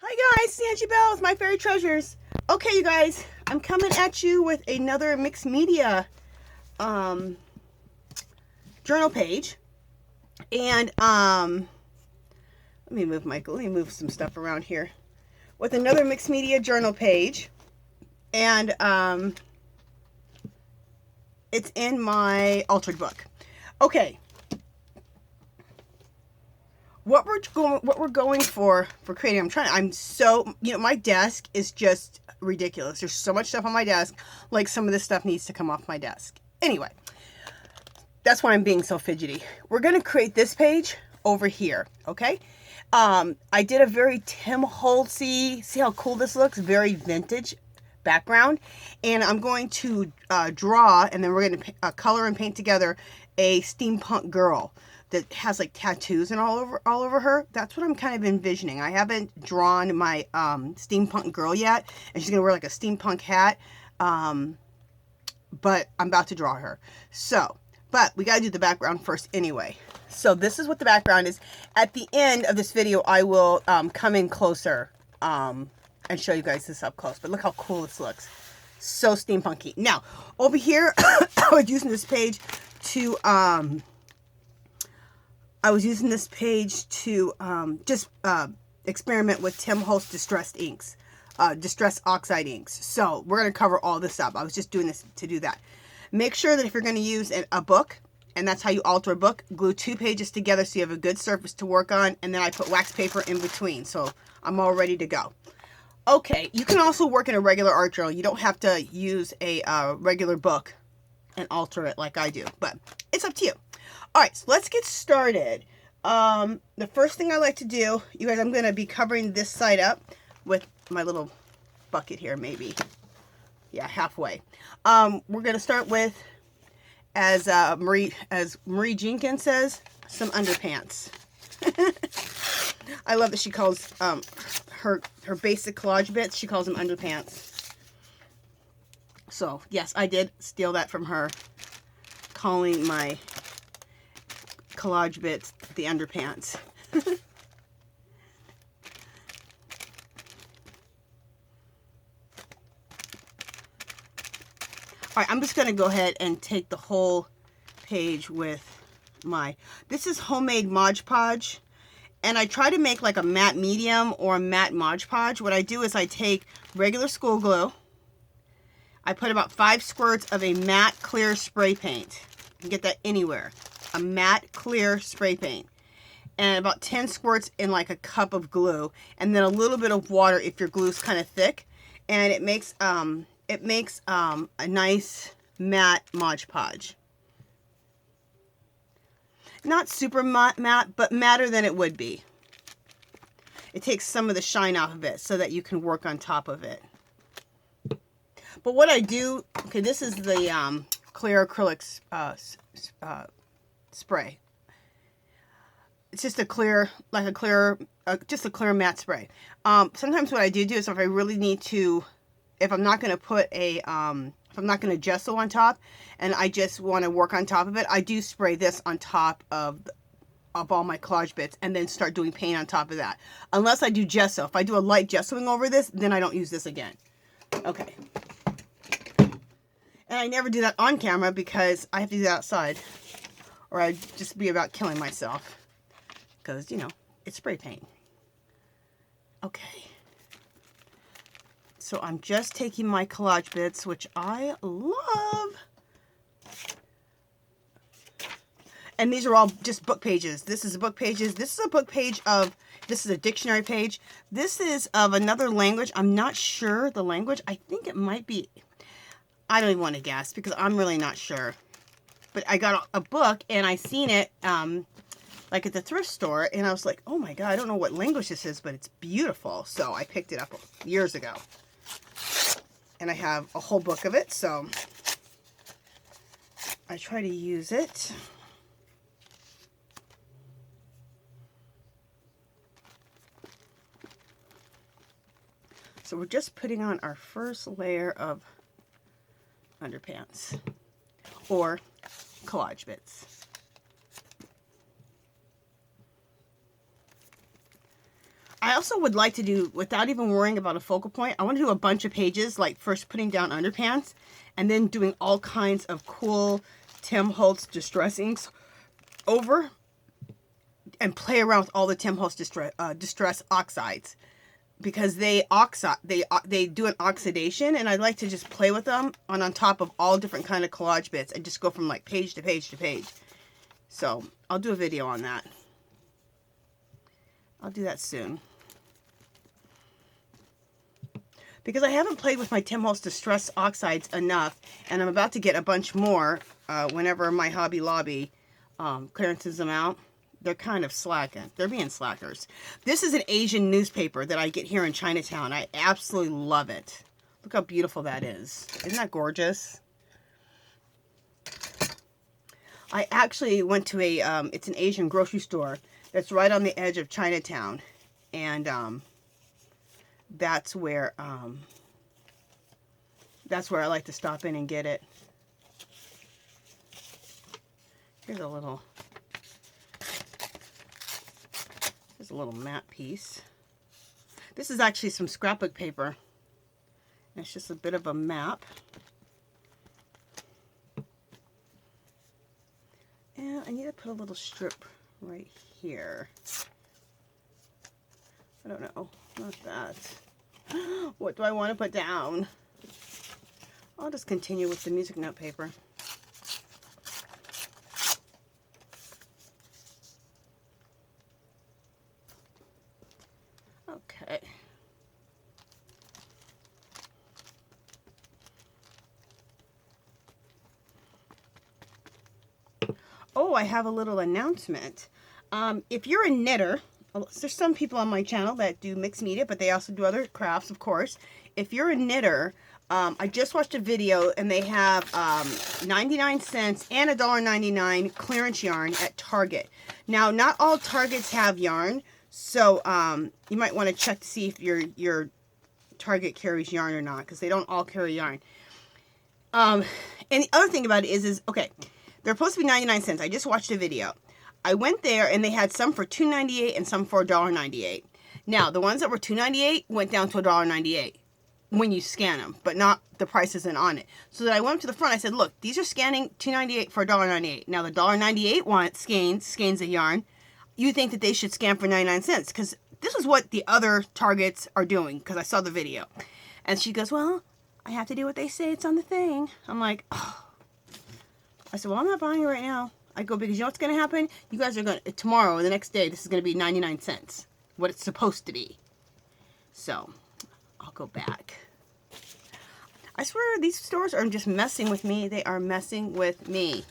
Hi guys, Angie Bells, My Fairy Treasures. Okay, you guys, I'm coming at you with another mixed media journal page, and let me move some stuff around here with another mixed media journal page, and it's in my altered book. Okay. What we're going for creating, my desk is just ridiculous. There's so much stuff on my desk, like some of this stuff needs to come off my desk. Anyway, that's why I'm being so fidgety. We're going to create this page over here, okay? I did a very Tim Holtzy, see how cool this looks? Very vintage background. And I'm going to draw, and then we're going to color and paint together a steampunk girl that has like tattoos and all over her. That's what I'm kind of envisioning. I haven't drawn my steampunk girl yet, and she's gonna wear like a steampunk hat, but I'm about to draw her. So, but we gotta do the background first anyway. So this is what the background is. At the end of this video, I will come in closer and show you guys this up close. But look how cool this looks. So steampunky. Now, over here, I was using this page to experiment with Tim Holtz distressed inks, distressed oxide inks. So we're going to cover all this up. I was just doing this to do that. Make sure that if you're going to use a book, and that's how you alter a book, glue 2 pages together so you have a good surface to work on, and then I put wax paper in between. So I'm all ready to go. Okay, you can also work in a regular art journal. You don't have to use a regular book and alter it like I do, but it's up to you. All right, so let's get started. The first thing I like to do, you guys, I'm going to be covering this side up with my little bucket here, maybe. Yeah, halfway. We're going to start with, as Marie Jenkins says, some underpants. I love that she calls her basic collage bits, she calls them underpants. So, yes, I did steal that from her, calling my collage bits the underpants. Alright, I'm just going to go ahead and take the whole page with this is homemade Mod Podge, and I try to make like a matte medium or a matte Mod Podge. What I do is I take regular school glue, I put about 5 squirts of a matte clear spray paint. You can get that anywhere. A matte clear spray paint, and about 10 squirts in like a cup of glue, and then a little bit of water if your glue's kind of thick, and it makes a nice matte Mod Podge. Not super matte, but matter than it would be. It takes some of the shine off of it so that you can work on top of it. But what I do, okay, this is the clear acrylic spray. It's just a clear, just a clear matte spray. Sometimes what I do is if I really need to, if I'm not going to put if I'm not going to gesso on top, and I just want to work on top of it, I do spray this on top of all my collage bits, and then start doing paint on top of that. Unless I do gesso. If I do a light gessoing over this, then I don't use this again. Okay. And I never do that on camera because I have to do that outside, or I'd just be about killing myself. Because, you know, it's spray paint. Okay. So I'm just taking my collage bits, which I love. And these are all just book pages. This is book pages. This is a book page of, this is a dictionary page. This is of another language. I'm not sure the language. I think it might be, I don't even want to guess because I'm really not sure. But I got a book and I seen it like at the thrift store, and I was like, oh my God, I don't know what language this is, but it's beautiful. So I picked it up years ago. And I have a whole book of it, so I try to use it. So we're just putting on our first layer of underpants or collage bits. I also would like to do, without even worrying about a focal point, I want to do a bunch of pages, like first putting down underpants, and then doing all kinds of cool Tim Holtz distress inks over, and play around with all the Tim Holtz distress oxides, because they do an oxidation, and I'd like to just play with them on top of all different kind of collage bits and just go from like page to page to page. So I'll do a video on that. I'll do that soon. Because I haven't played with my Tim Holtz Distress Oxides enough, and I'm about to get a bunch more whenever my Hobby Lobby clearances them out. They're kind of slacking. They're being slackers. This is an Asian newspaper that I get here in Chinatown. I absolutely love it. Look how beautiful that is. Isn't that gorgeous? I actually went to a, it's an Asian grocery store that's right on the edge of Chinatown. And that's where I like to stop in and get it. Here's a little matte piece. This is actually some scrapbook paper. It's just a bit of a map. And I need to put a little strip right here. I don't know, not that. What do I want to put down? I'll just continue with the music note paper. Okay. Oh, I have a little announcement. If you're a knitter, there's some people on my channel that do mixed media, but they also do other crafts, of course. If you're a knitter, I just watched a video, and they have 99 cents and $1.99 clearance yarn at Target. Now, not all Targets have yarn, so you might want to check to see if your Target carries yarn or not, because they don't all carry yarn. And the other thing about it is okay, they're supposed to be 99 cents. I just watched a video. I went there, and they had some for $2.98 and some for $1.98. Now, the ones that were $2.98 went down to $1.98 when you scan them, but not, the price isn't on it. So then I went up to the front. I said, look, these are scanning $2.98 for $1.98. Now, the $1.98 one skeins of yarn. You think that they should scan for 99 cents, because this is what the other Targets are doing, because I saw the video. And she goes, well, I have to do what they say. It's on the thing. I'm like, oh. I said, well, I'm not buying it right now. I go, because you know what's going to happen? You guys are going to, tomorrow or the next day, this is going to be 99 cents. What it's supposed to be. So, I'll go back. I swear, these stores are just messing with me. They are messing with me.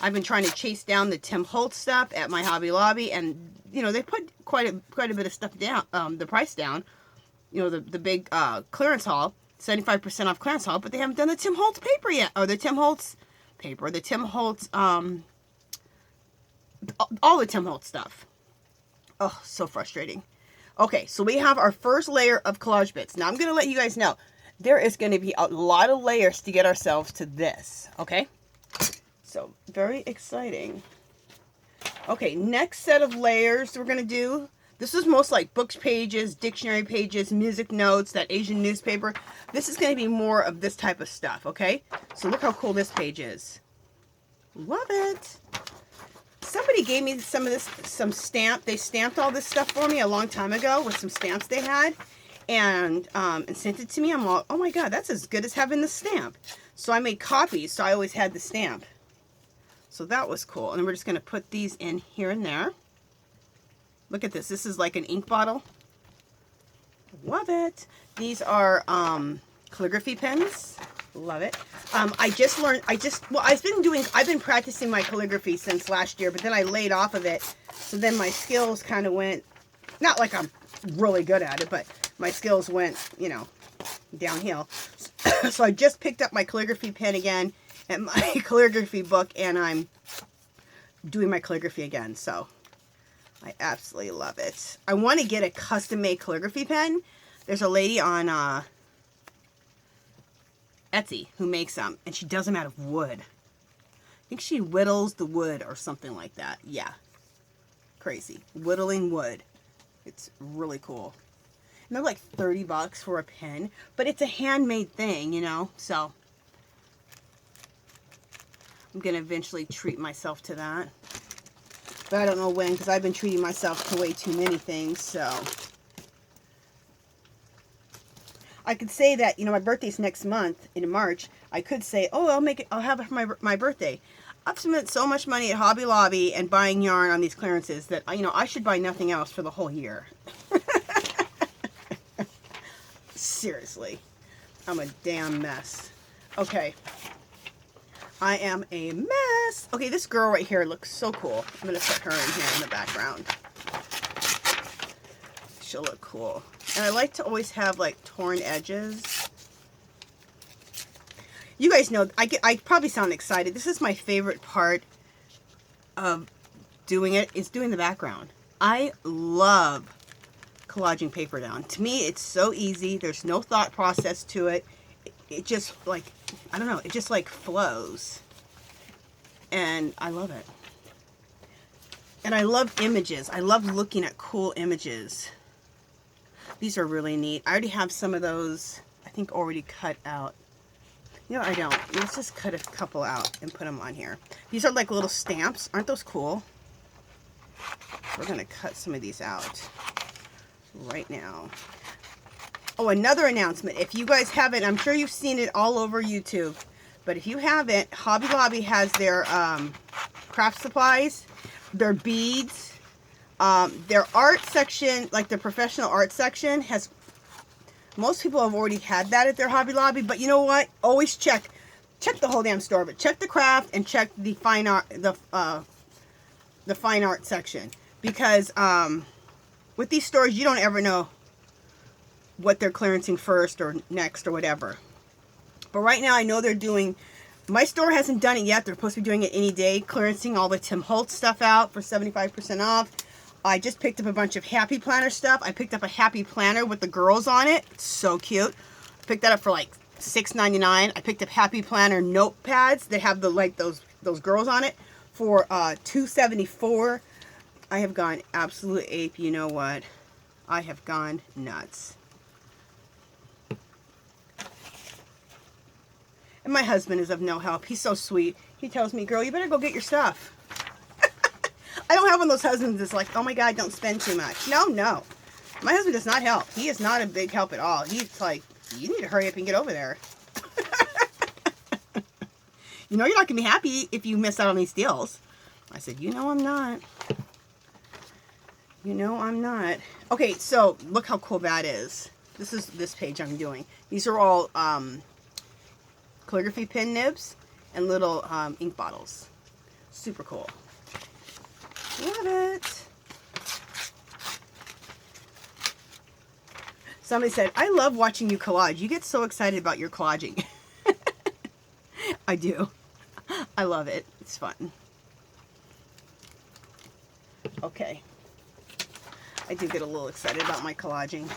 I've been trying to chase down the Tim Holtz stuff at my Hobby Lobby, and, you know, they put quite a bit of stuff down, the price down. You know, the big clearance haul, 75% off clearance haul, but they haven't done the Tim Holtz paper yet, or the Tim Holtz paper, the Tim Holtz, all the Tim Holtz stuff. Oh, so frustrating. Okay, so we have our first layer of collage bits. Now, I'm going to let you guys know, there is going to be a lot of layers to get ourselves to this, okay? So, very exciting. Okay, next set of layers we're going to do. This is most like books pages, dictionary pages, music notes, that Asian newspaper. This is going to be more of this type of stuff, okay? So look how cool this page is. Love it. Somebody gave me some of this, some stamp. They stamped all this stuff for me a long time ago with some stamps they had, and sent it to me. I'm all, oh my God, that's as good as having the stamp. So I made copies, so I always had the stamp. So that was cool. And we're just going to put these in here and there. Look at this. This is like an ink bottle. Love it. These are calligraphy pens. Love it. I've been practicing my calligraphy since last year, but then I laid off of it. So then my skills kind of went, not like I'm really good at it, but my skills went, you know, downhill. So I just picked up my calligraphy pen again and my calligraphy book, and I'm doing my calligraphy again. So I absolutely love it. I want to get a custom-made calligraphy pen. There's a lady on Etsy who makes them, and she does them out of wood. I think she whittles the wood or something like that. Yeah. Crazy. Whittling wood. It's really cool. And they're like 30 bucks for a pen, but it's a handmade thing, you know, so I'm going to eventually treat myself to that. But I don't know when, because I've been treating myself to way too many things, so. I could say that, you know, my birthday's next month in March. I could say, oh, I'll have it for my birthday. I've spent so much money at Hobby Lobby and buying yarn on these clearances that, you know, I should buy nothing else for the whole year. Seriously. I'm a damn mess. Okay. I am a mess. Okay, this girl right here looks so cool. I'm going to put her in here in the background. She'll look cool. And I like to always have like torn edges. You guys know, I probably sound excited. This is my favorite part of doing it, is doing the background. I love collaging paper down. To me, it's so easy. There's no thought process to it. It just like, I don't know, it just like flows. And I love it. And I love images. I love looking at cool images. These are really neat. I already have some of those, I think, already cut out. No, I don't. Let's just cut a couple out and put them on here. These are like little stamps. Aren't those cool? We're going to cut some of these out right now. Oh, another announcement. If you guys haven't, I'm sure you've seen it all over YouTube, but if you haven't, Hobby Lobby has their craft supplies, their beads, their art section, like the professional art section has, most people have already had that at their Hobby Lobby, but you know what? Always check the whole damn store, but check the craft and check the fine art, the fine art section, because with these stores, you don't ever know what they're clearancing first or next or whatever. But right now, I know they're doing, my store hasn't done it yet. They're supposed to be doing it any day, clearancing all the Tim Holtz stuff out for 75% off. I just picked up a bunch of Happy Planner stuff. I picked up a Happy Planner with the girls on it. It's so cute. I picked that up for like $6.99. I picked up Happy Planner notepads that have the like those girls on it for $2.74. I have gone absolute ape. You know what? I have gone nuts. And my husband is of no help. He's so sweet. He tells me, girl, you better go get your stuff. I don't have one of those husbands that's like, oh my God, don't spend too much. No. My husband does not help. He is not a big help at all. He's like, you need to hurry up and get over there. You know, you're not going to be happy if you miss out on these deals. I said, you know I'm not. You know I'm not. Okay, so look how cool that is. This is this page I'm doing. These are all calligraphy pen nibs and little ink bottles. Super cool. Love it. Somebody said, I love watching you collage. You get so excited about your collaging. I do. I love it. It's fun. Okay. I do get a little excited about my collaging.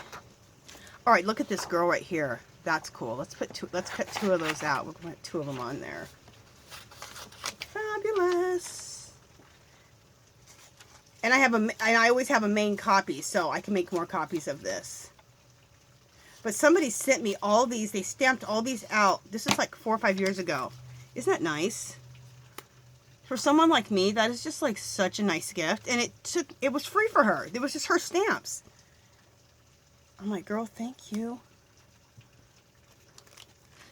All right, look at this girl right here. That's cool. Let's cut two of those out. We'll put two of them on there. Fabulous. And I always have a main copy, so I can make more copies of this. But somebody sent me all these. They stamped all these out. This is like 4 or 5 years ago. Isn't that nice? For someone like me, that is just like such a nice gift. And it was free for her. It was just her stamps. I'm like, girl, thank you.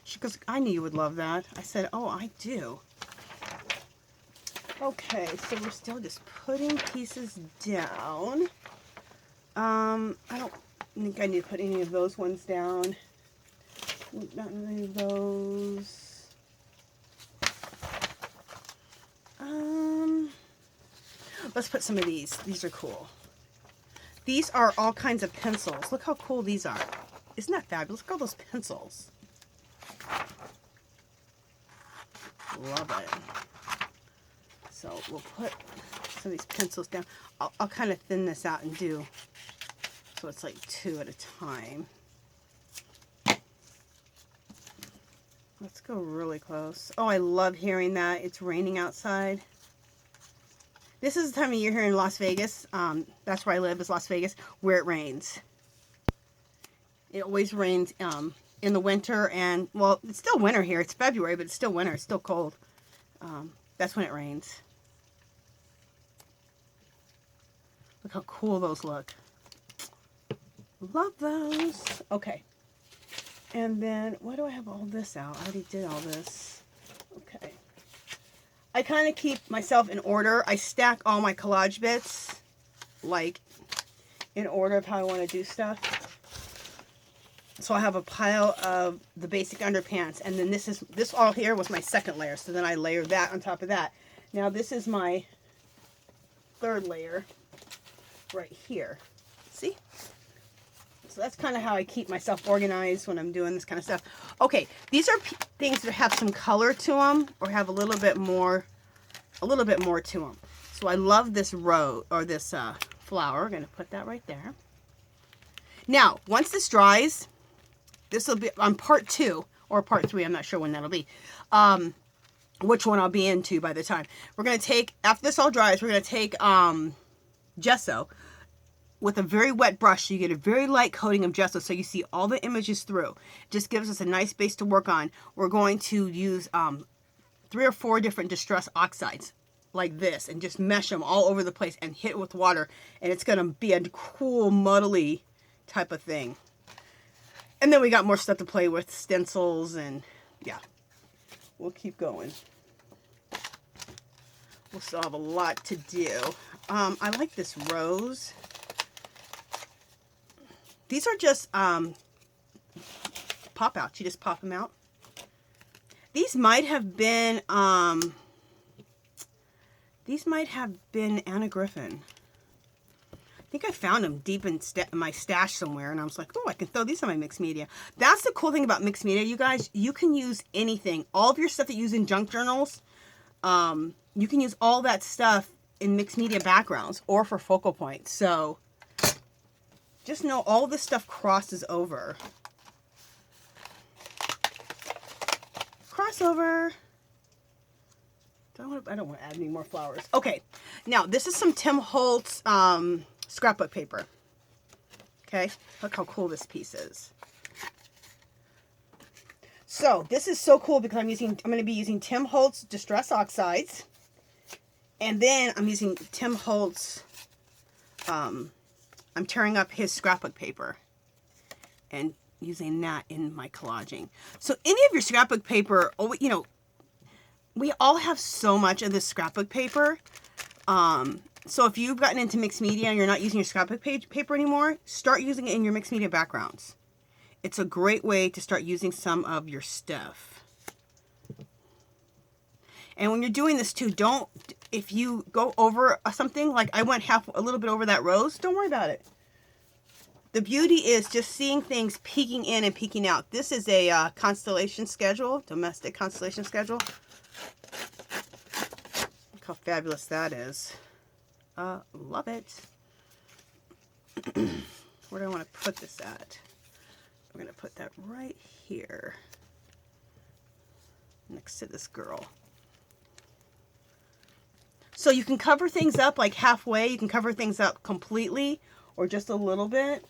She goes, I knew you would love that. I said, oh, I do. Okay, so we're still just putting pieces down. I don't think I need to put any of those ones down. Not any of those. Let's put some of these. These are cool. These are all kinds of pencils. Look how cool these are. Isn't that fabulous? Look at all those pencils. Love it. So we'll put some of these pencils down. I'll kind of thin this out and do so it's like 2 at a time. Let's go really close. Oh, I love hearing that. It's raining outside. This is the time of year here in Las Vegas. That's where I live, is Las Vegas, where it rains. It always rains in the winter, and, well, it's still winter here. It's February, but it's still winter. It's still cold. That's when it rains. Look how cool those look. Love those. Okay. And then, why do I have all this out? I already did all this. Okay. I kind of keep myself in order. I stack all my collage bits, like, in order of how I want to do stuff. So I have a pile of the basic underpants, and then this all here was my second layer. So then I layered that on top of that. Now this is my third layer right here. See? So that's kind of how I keep myself organized when I'm doing this kind of stuff. Okay, these are things that have some color to them, or have a little bit more to them. So I love this rose, or this flower. I'm going to put that right there. Now, once this dries, this will be on part 2 or part 3. I'm not sure when that'll be. Which one I'll be into by the time. We're going to take, after this all dries, we're going to take gesso with a very wet brush. So you get a very light coating of gesso so you see all the images through. Just gives us a nice base to work on. We're going to use 3 or 4 different distress oxides like this and just mesh them all over the place and hit it with water. And it's going to be a cool, muddly type of thing. And then we got more stuff to play with, stencils, and yeah, we'll keep going. We'll still have a lot to do. I like this rose. These are just pop outs. You just pop them out. These might have been Anna Griffin. I think I found them deep in my stash somewhere, and I was like, oh, I can throw these on my mixed media. That's the cool thing about mixed media, you guys. You can use anything. All of your stuff that you use in junk journals, you can use all that stuff in mixed media backgrounds or for focal points. So just know all this stuff crosses over. Crossover. I don't want to add any more flowers. Okay, now this is some Tim Holtz scrapbook paper. Okay, look how cool this piece is. So this is so cool because I'm going to be using Tim Holtz Distress Oxides, and then I'm using Tim Holtz. I'm tearing up his scrapbook paper and using that in my collaging. So any of your scrapbook paper, you know, we all have so much of this scrapbook paper. So if you've gotten into mixed media and you're not using your scrapbook paper anymore, start using it in your mixed media backgrounds. It's a great way to start using some of your stuff. And when you're doing this too, if you go over something, like I went a little bit over that rose, don't worry about it. The beauty is just seeing things peeking in and peeking out. This is a constellation schedule, domestic constellation schedule. Look how fabulous that is. Love it. Where do I want to put this at? We're going to put that right here next to this girl. So you can cover things up like halfway. You can cover things up completely or just a little bit.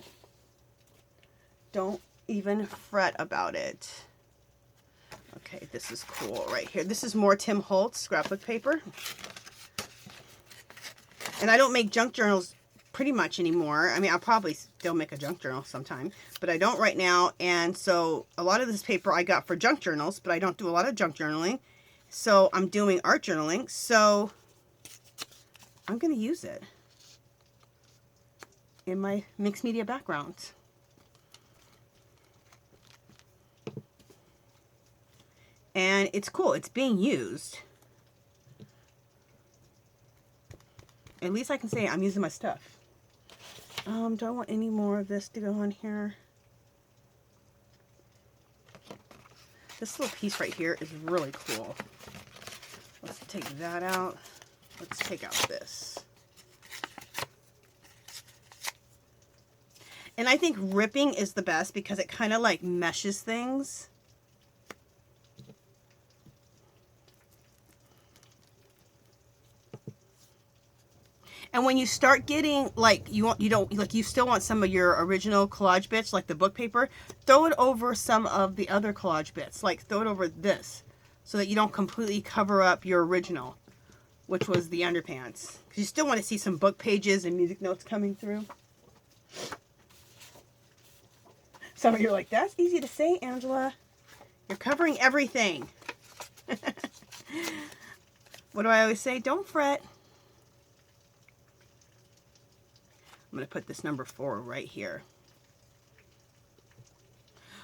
Don't even fret about it. Okay, this is cool right here. This is more Tim Holtz scrapbook paper. And I don't make junk journals pretty much anymore. I mean, I'll probably still make a junk journal sometime, but I don't right now. And so a lot of this paper I got for junk journals, but I don't do a lot of junk journaling. So I'm doing art journaling. So I'm going to use it in my mixed media backgrounds. And it's cool. It's being used. At least I can say I'm using my stuff. Do I want any more of this to go on here? This little piece right here is really cool. Let's take that out. Let's take out this. And I think ripping is the best because it kind of like meshes things. And when you start getting, like, you still want some of your original collage bits, like the book paper, throw it over some of the other collage bits. Like, throw it over this, so that you don't completely cover up your original, which was the underpants. Because you still want to see some book pages and music notes coming through. Some of you are like, that's easy to say, Angela. You're covering everything. What do I always say? Don't fret. I'm going to put this number 4 right here.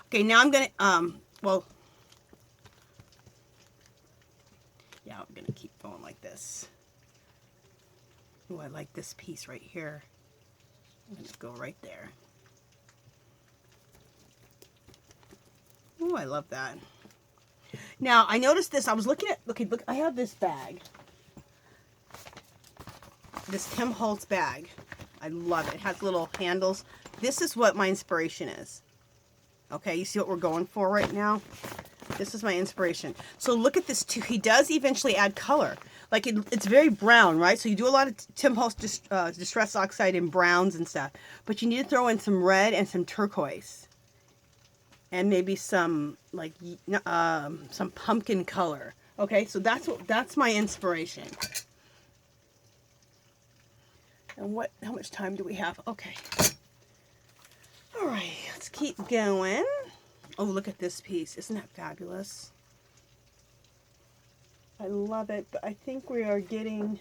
Okay, now I'm going to, yeah, I'm going to keep going like this. Oh, I like this piece right here. I'm going to go right there. Oh, I love that. Now, I noticed this. I was looking at, look, I have this bag. This Tim Holtz bag. I love it. It has little handles. This is what my inspiration is. Okay, you see what we're going for right now? This is my inspiration. So look at this too. He does eventually add color. Like it's very brown, right? So you do a lot of Tim Holtz Distress Oxide in browns and stuff. But you need to throw in some red and some turquoise. And maybe some like some pumpkin color. Okay, so that's my inspiration. And how much time do we have? Okay. All right, let's keep going. Oh, look at this piece. Isn't that fabulous? I love it, but I think we are getting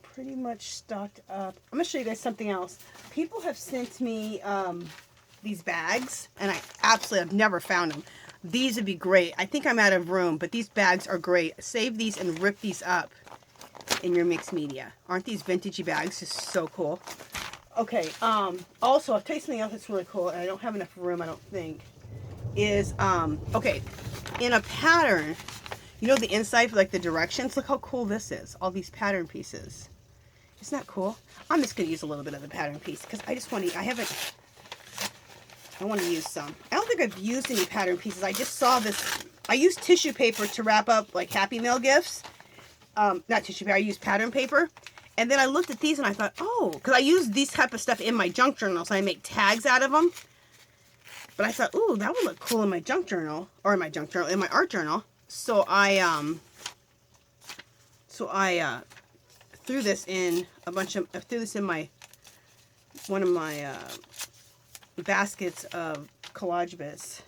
pretty much stocked up. I'm going to show you guys something else. People have sent me these bags, and I've never found them. These would be great. I think I'm out of room, but these bags are great. Save these and rip these up in your mixed media. Aren't these vintagey bags just so cool? Okay, also, I'll tell you something else that's really cool, and I don't have enough room, I don't think, is, okay, in a pattern, you know the inside for, like, the directions? Look how cool this is, all these pattern pieces. Isn't that cool? I'm just going to use a little bit of the pattern piece, because I just want to, I want to use some. I don't think I've used any pattern pieces. I just saw this, I used tissue paper to wrap up, like, Happy Mail gifts. Not tissue paper, I used pattern paper. And then I looked at these and I thought, oh, because I use these type of stuff in my junk journal, so I make tags out of them. But I thought, ooh, that would look cool in my junk journal, or in my art journal. So I threw this in one of my baskets of collage bits.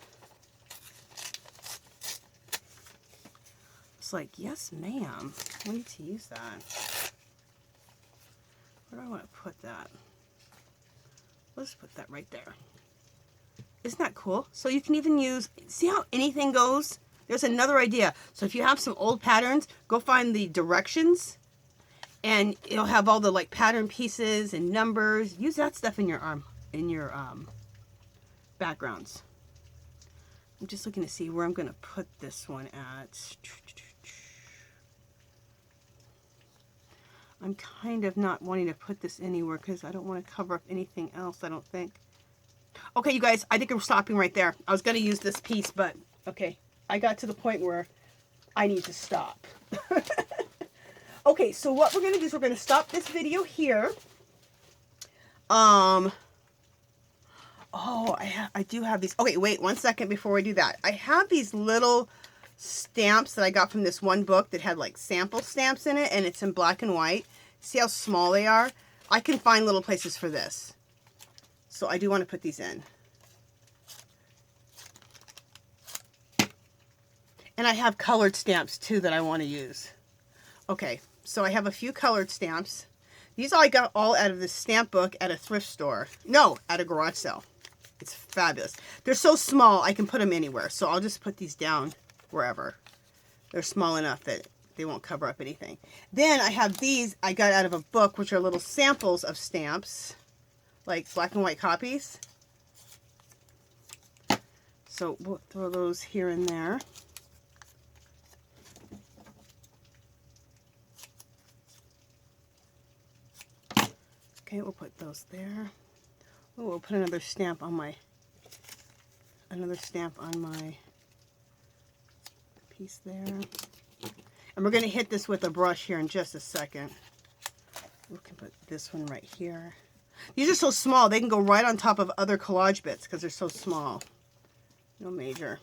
It's like, yes, ma'am. I need to use that. Where do I want to put that? Let's put that right there. Isn't that cool? So you can even use, see how anything goes? There's another idea. So if you have some old patterns, go find the directions, and it'll have all the like pattern pieces and numbers. Use that stuff in your backgrounds. I'm just looking to see where I'm going to put this one at. I'm kind of not wanting to put this anywhere because I don't want to cover up anything else, I don't think. Okay, you guys, I think I'm stopping right there. I was going to use this piece, but okay. I got to the point where I need to stop. Okay, so what we're going to do is we're going to stop this video here. Oh, I do have these. Okay, wait 1 second before we do that. I have these little stamps that I got from this one book that had like sample stamps in it, and it's in black and white. See how small they are? I can find little places for this. So I do want to put these in. And I have colored stamps too that I want to use. Okay, so I have a few colored stamps. These I got all out of this stamp book at a thrift store. No, at a garage sale. It's fabulous. They're so small, I can put them anywhere. So I'll just put these down wherever. They're small enough that they won't cover up anything. Then I have these I got out of a book, which are little samples of stamps, like black and white copies. So we'll throw those here and there. Okay, we'll put those there. Oh, we'll put another stamp on my piece there. And we're going to hit this with a brush here in just a second. We can put this one right here. These are so small, they can go right on top of other collage bits because they're so small. No major.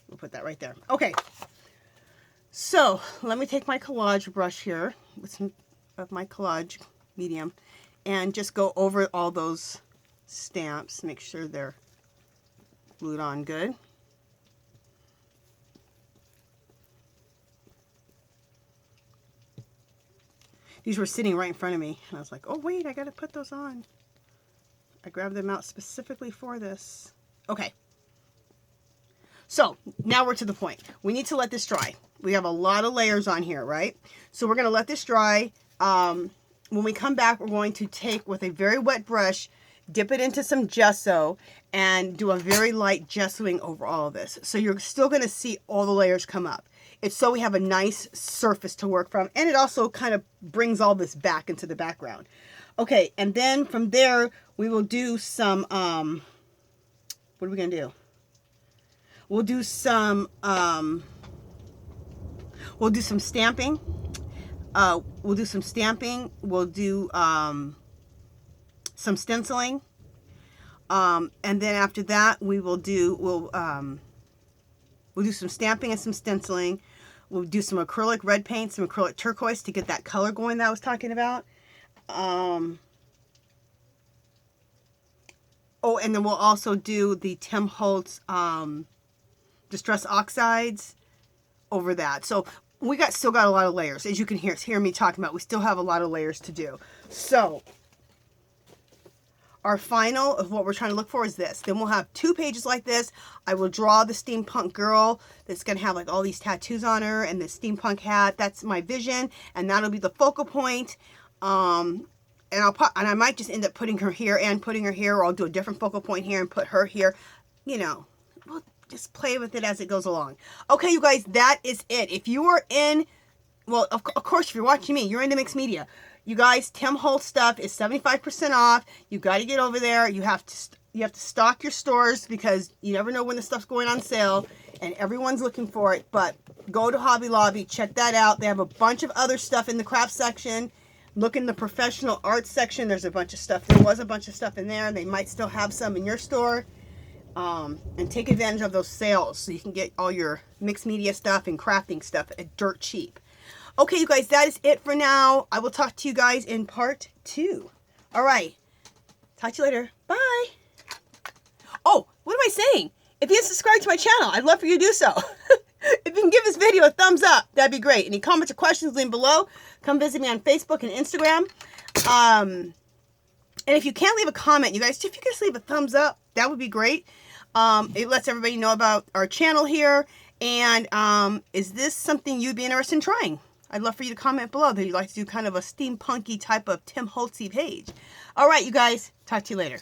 We'll put that right there. Okay. So, let me take my collage brush here with some of my collage medium and just go over all those stamps. Make sure they're glued on good. These were sitting right in front of me, and I was like, oh wait, I gotta put those on. I grabbed them out specifically for this. Okay. So, now we're to the point. We need to let this dry. We have a lot of layers on here, right? So we're gonna let this dry. When we come back, we're going to take, with a very wet brush, dip it into some gesso, and do a very light gessoing over all of this. So you're still gonna see all the layers come up. It's so we have a nice surface to work from, and it also kind of brings all this back into the background. Okay, and then from there, we will do some, what are we going to do? We'll do some stamping. We'll do some stamping. We'll do some stenciling. And then after that, we'll do some stamping and some stenciling. We'll do some acrylic red paint, some acrylic turquoise to get that color going that I was talking about. Oh, and then we'll also do the Tim Holtz Distress Oxides over that. So we still got a lot of layers. As you can hear me talking about, we still have a lot of layers to do. So our final of what we're trying to look for is this. Then we'll have 2 pages like this. I will draw the steampunk girl that's going to have like all these tattoos on her and the steampunk hat. That's my vision, and that'll be the focal point. And I might just end up putting her here and putting her here, or I'll do a different focal point here and put her here. You know, we'll just play with it as it goes along. Okay, you guys, that is it. If you are in, well, of course, if you're watching me, you're into mixed media. You guys, Tim Holtz stuff is 75% off. You got to get over there. You have to stock your stores because you never know when the stuff's going on sale, and everyone's looking for it. But go to Hobby Lobby, check that out. They have a bunch of other stuff in the craft section. Look in the professional art section. There's a bunch of stuff. There was a bunch of stuff in there. They might still have some in your store. And take advantage of those sales so you can get all your mixed media stuff and crafting stuff at dirt cheap. Okay, you guys, that is it for now. I will talk to you guys in part 2. All right. Talk to you later. Bye. Oh, what am I saying? If you haven't subscribed to my channel, I'd love for you to do so. If you can give this video a thumbs up, that'd be great. Any comments or questions, leave them below. Come visit me on Facebook and Instagram. And if you can't leave a comment, you guys, if you just leave a thumbs up, that would be great. It lets everybody know about our channel here. And is this something you'd be interested in trying? I'd love for you to comment below that you'd like to do kind of a steampunky type of Tim Holtzy page. All right, you guys. Talk to you later.